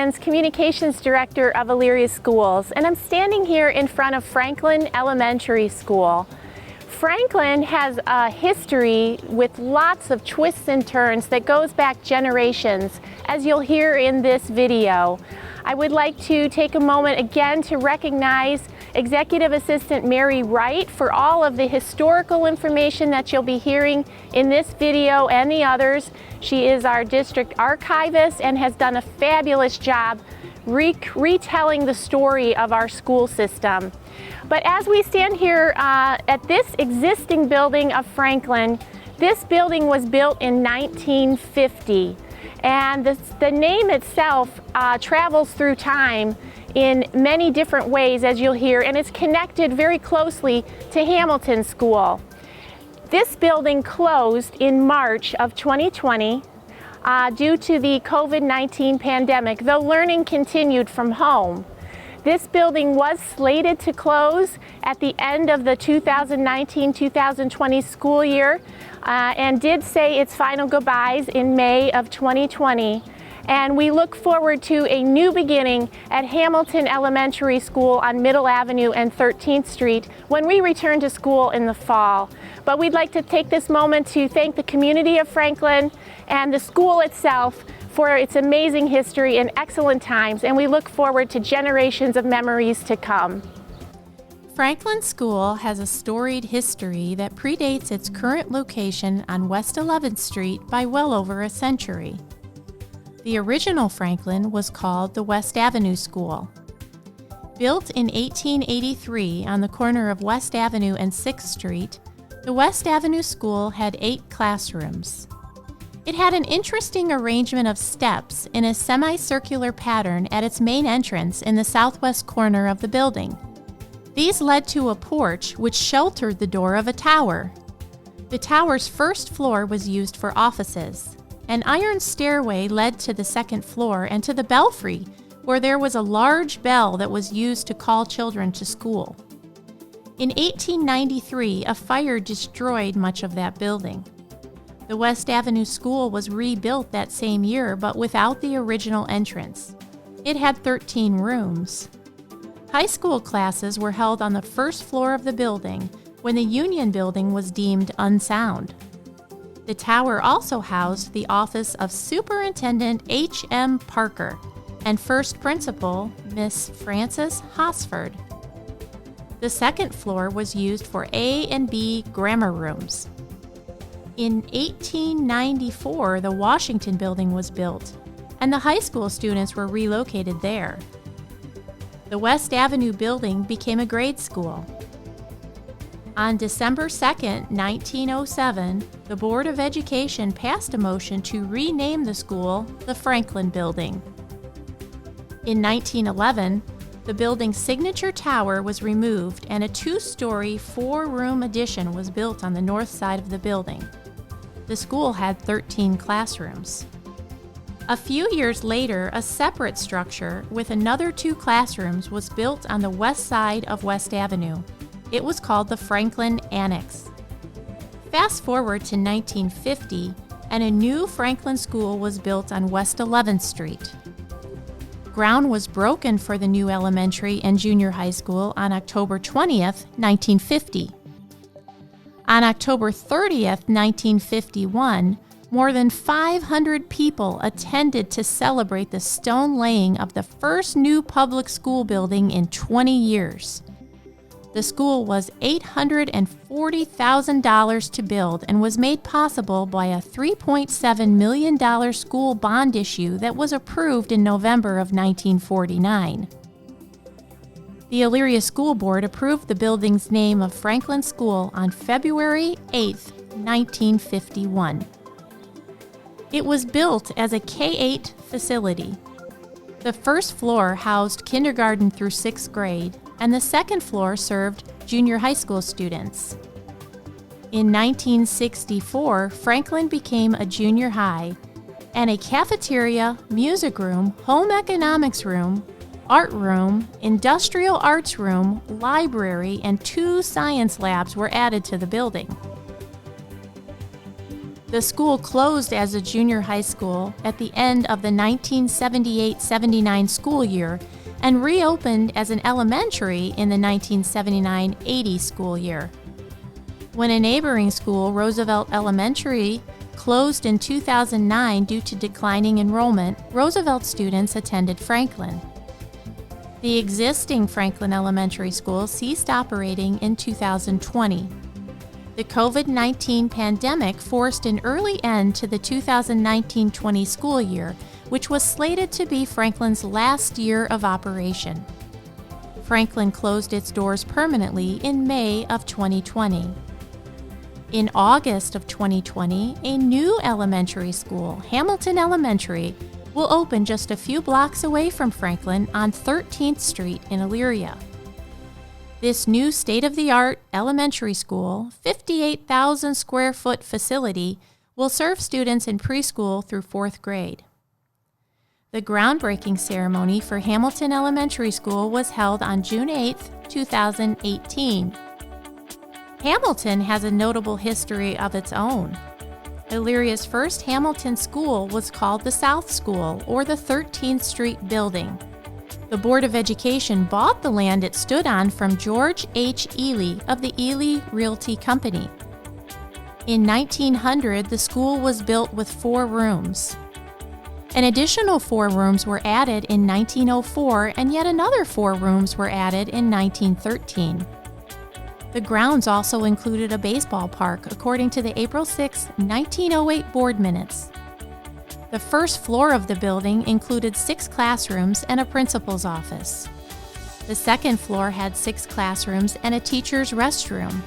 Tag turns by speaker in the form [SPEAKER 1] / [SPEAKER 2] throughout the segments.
[SPEAKER 1] Jenkins, Communications Director of Elyria Schools, and I'm standing here in front of Franklin Elementary School. Franklin has a history with lots of twists and turns that goes back generations, as you'll hear in this video. I would like to take a moment again to recognize Executive Assistant Mary Wright for all of the historical information that you'll be hearing in this video and the others. She is our district archivist and has done a fabulous job retelling the story of our school system. But as we stand here at this existing building of Franklin, this building was built in 1950. And the name itself travels through time in many different ways, as you'll hear, and it's connected very closely to Hamilton School. This building closed in March of 2020 due to the COVID-19 pandemic, though learning continued from home. This building was slated to close at the end of the 2019-2020 school year and did say its final goodbyes in May of 2020. And we look forward to a new beginning at Hamilton Elementary School on Middle Avenue and 13th Street when we return to school in the fall. But we'd like to take this moment to thank the community of Franklin and the school itself for its amazing history and excellent times, and we look forward to generations of memories to come.
[SPEAKER 2] Franklin School has a storied history that predates its current location on West 11th Street by well over a century. The original Franklin was called the West Avenue School. Built in 1883 on the corner of West Avenue and 6th Street, the West Avenue School had 8 classrooms. It had an interesting arrangement of steps in a semicircular pattern at its main entrance in the southwest corner of the building. These led to a porch which sheltered the door of a tower. The tower's first floor was used for offices. An iron stairway led to the second floor and to the belfry, where there was a large bell that was used to call children to school. In 1893, a fire destroyed much of that building. The West Avenue School was rebuilt that same year, but without the original entrance. It had 13 rooms. High school classes were held on the first floor of the building when the Union Building was deemed unsound. The tower also housed the office of Superintendent H.M. Parker and first principal, Miss Frances Hosford. The second floor was used for A and B grammar rooms. In 1894, the Washington Building was built, and the high school students were relocated there. The West Avenue Building became a grade school. On December 2, 1907, the Board of Education passed a motion to rename the school the Franklin Building. In 1911, the building's signature tower was removed and a 2-story, 4-room addition was built on the north side of the building. The school had 13 classrooms. A few years later, a separate structure with another 2 classrooms was built on the west side of West Avenue. It was called the Franklin Annex. Fast forward to 1950, and a new Franklin School was built on West 11th Street. Ground was broken for the new elementary and junior high school on October 20th, 1950. On October 30th, 1951, more than 500 people attended to celebrate the stone laying of the first new public school building in 20 years. The school was $840,000 to build and was made possible by a $3.7 million school bond issue that was approved in November of 1949. The Elyria School Board approved the building's name of Franklin School on February 8, 1951. It was built as a K-8 facility. The first floor housed kindergarten through 6th grade, and the second floor served junior high school students. In 1964, Franklin became a junior high, and a cafeteria, music room, home economics room, art room, industrial arts room, library, and 2 science labs were added to the building. The school closed as a junior high school at the end of the 1978-79 school year and reopened as an elementary in the 1979-80 school year. When a neighboring school, Roosevelt Elementary, closed in 2009 due to declining enrollment, Roosevelt students attended Franklin. The existing Franklin Elementary School ceased operating in 2020. The COVID-19 pandemic forced an early end to the 2019-20 school year, which was slated to be Franklin's last year of operation. Franklin closed its doors permanently in May of 2020. In August of 2020, a new elementary school, Hamilton Elementary, will open just a few blocks away from Franklin on 13th Street in Elyria. This new state-of-the-art elementary school, 58,000 square foot facility, will serve students in preschool through 4th grade. The groundbreaking ceremony for Hamilton Elementary School was held on June 8, 2018. Hamilton has a notable history of its own. Elyria's first Hamilton school was called the South School, or the 13th Street Building. The Board of Education bought the land it stood on from George H. Ely of the Ely Realty Company. In 1900, the school was built with 4 rooms. An additional 4 rooms were added in 1904, and yet another 4 rooms were added in 1913. The grounds also included a baseball park, according to the April 6, 1908 board minutes. The first floor of the building included 6 classrooms and a principal's office. The second floor had 6 classrooms and a teacher's restroom.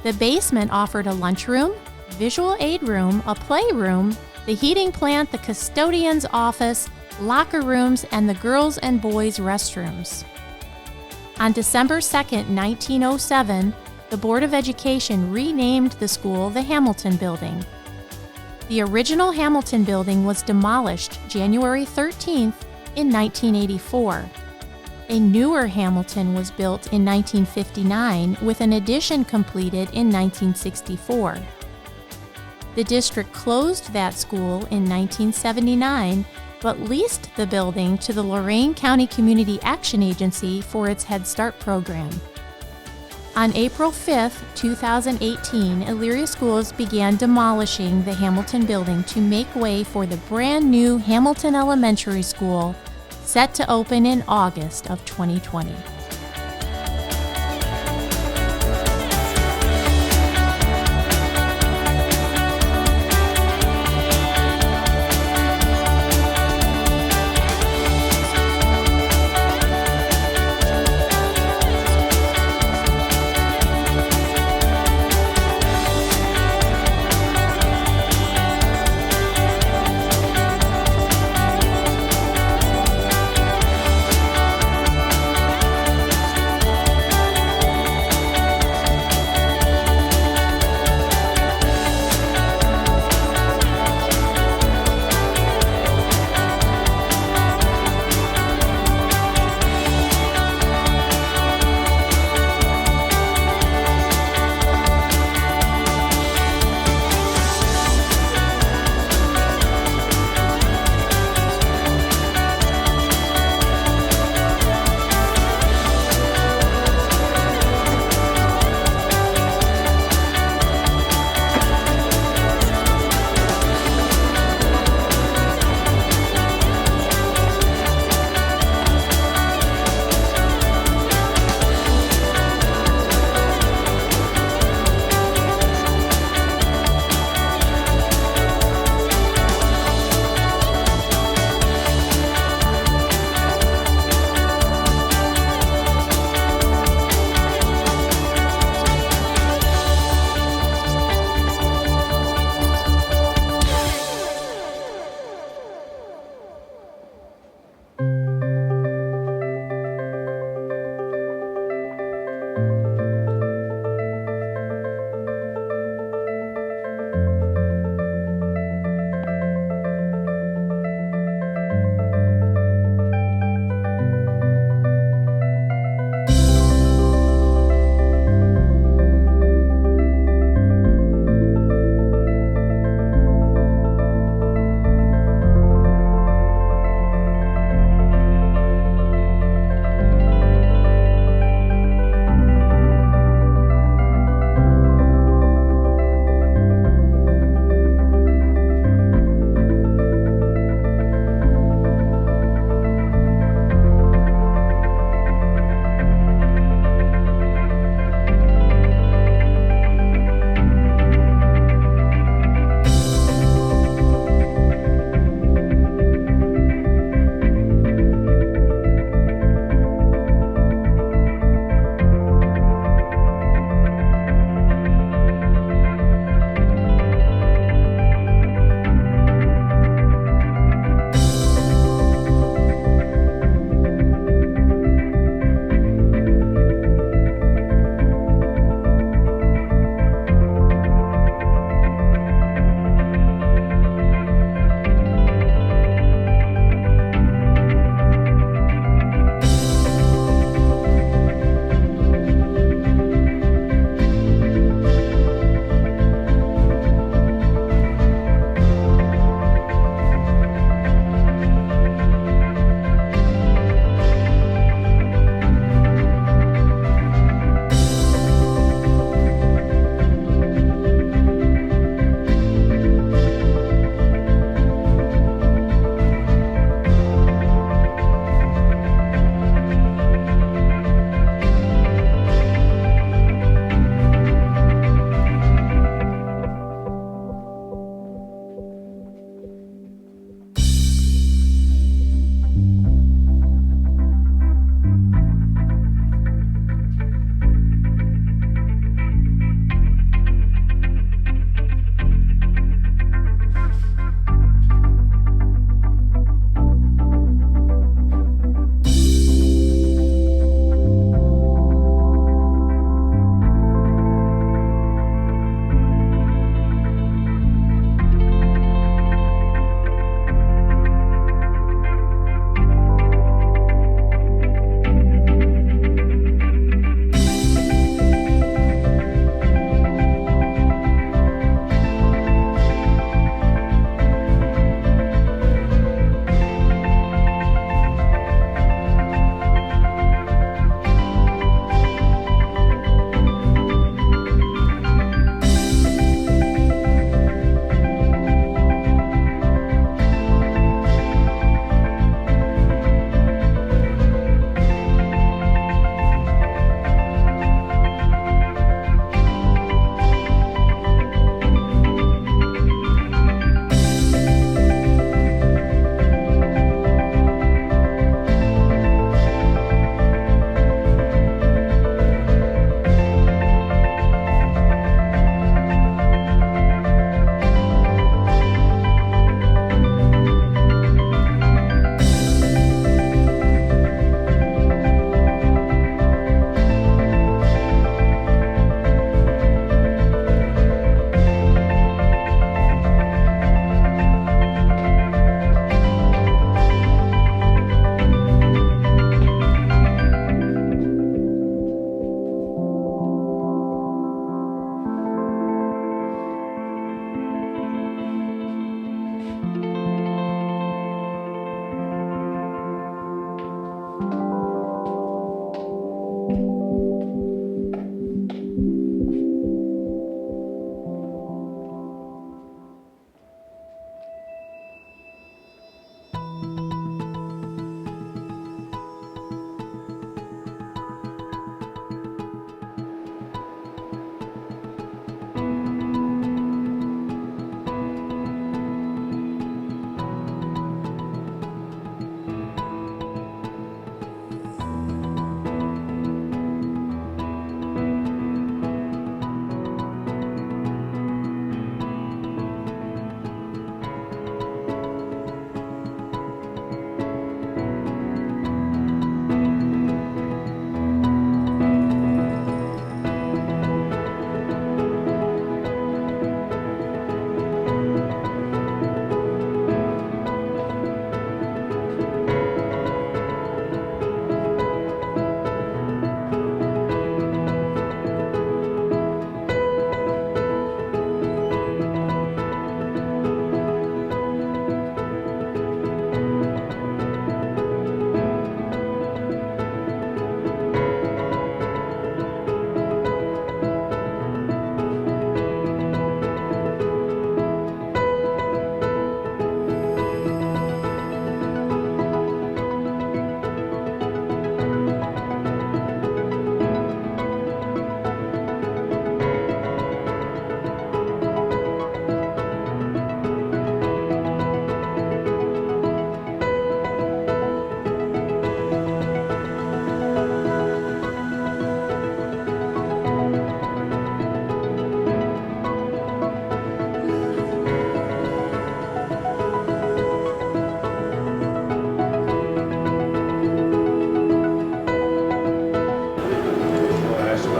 [SPEAKER 2] The basement offered a lunchroom, visual aid room, a playroom, the heating plant, the custodian's office, locker rooms, and the girls' and boys' restrooms. On December 2, 1907, the Board of Education renamed the school the Hamilton Building. The original Hamilton Building was demolished January 13th in 1984. A newer Hamilton was built in 1959 with an addition completed in 1964. The district closed that school in 1979, but leased the building to the Lorain County Community Action Agency for its Head Start program. On April 5, 2018, Elyria Schools began demolishing the Hamilton Building to make way for the brand new Hamilton Elementary School, set to open in August of 2020.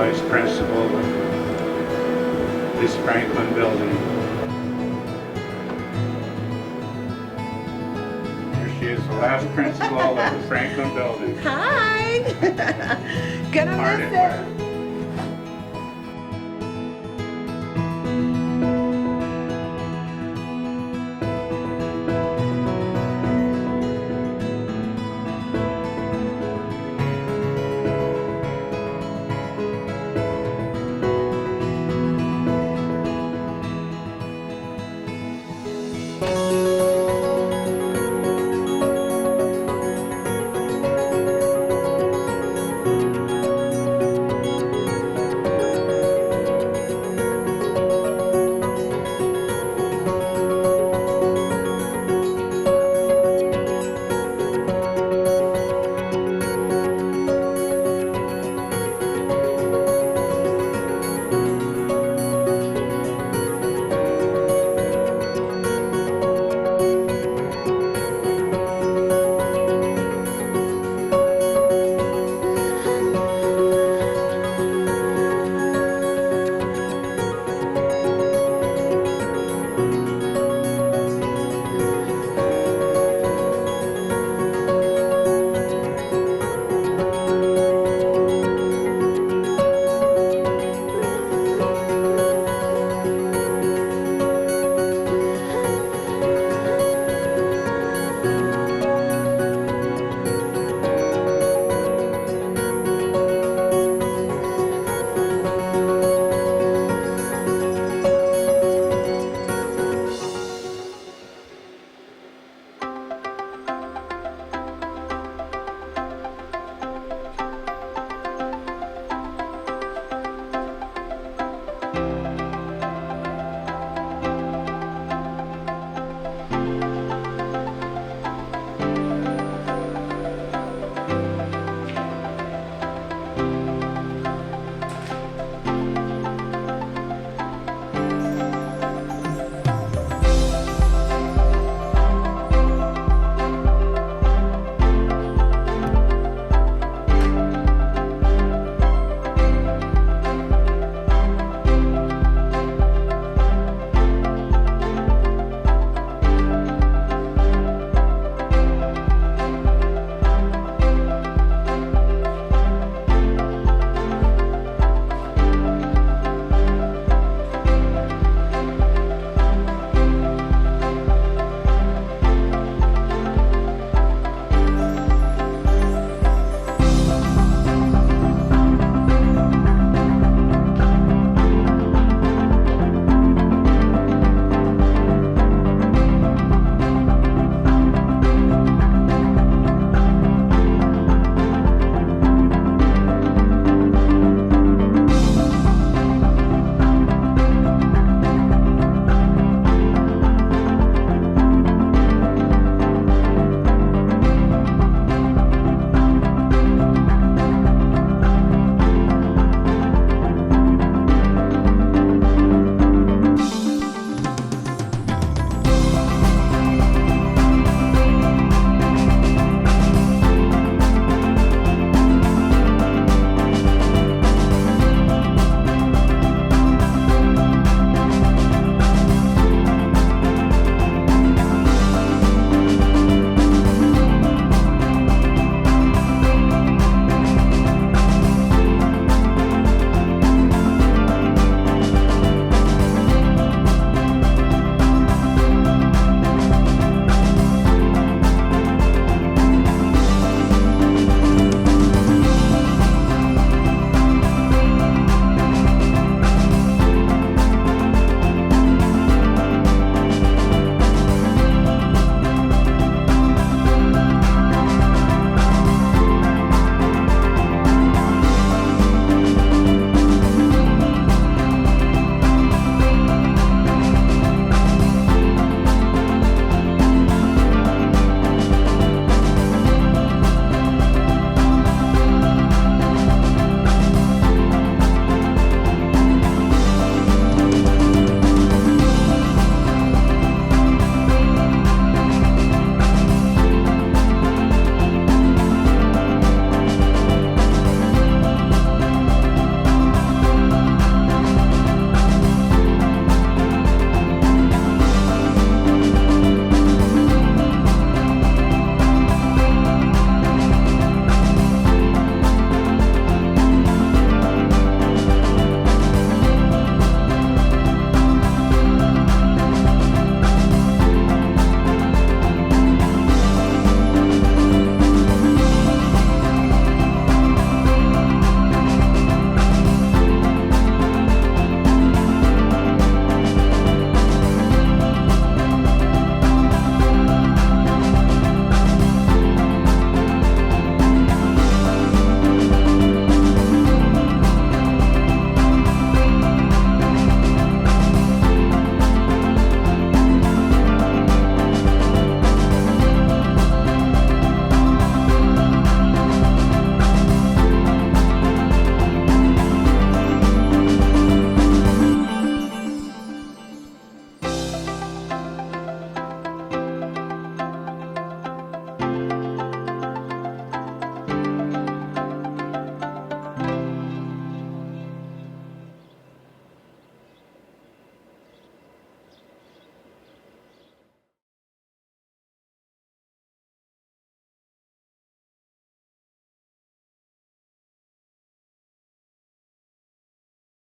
[SPEAKER 3] vice principal of this Franklin building. Here she is, the last principal of the Franklin building.
[SPEAKER 4] Hi. Gonna
[SPEAKER 3] Hard
[SPEAKER 4] miss
[SPEAKER 3] at
[SPEAKER 4] it.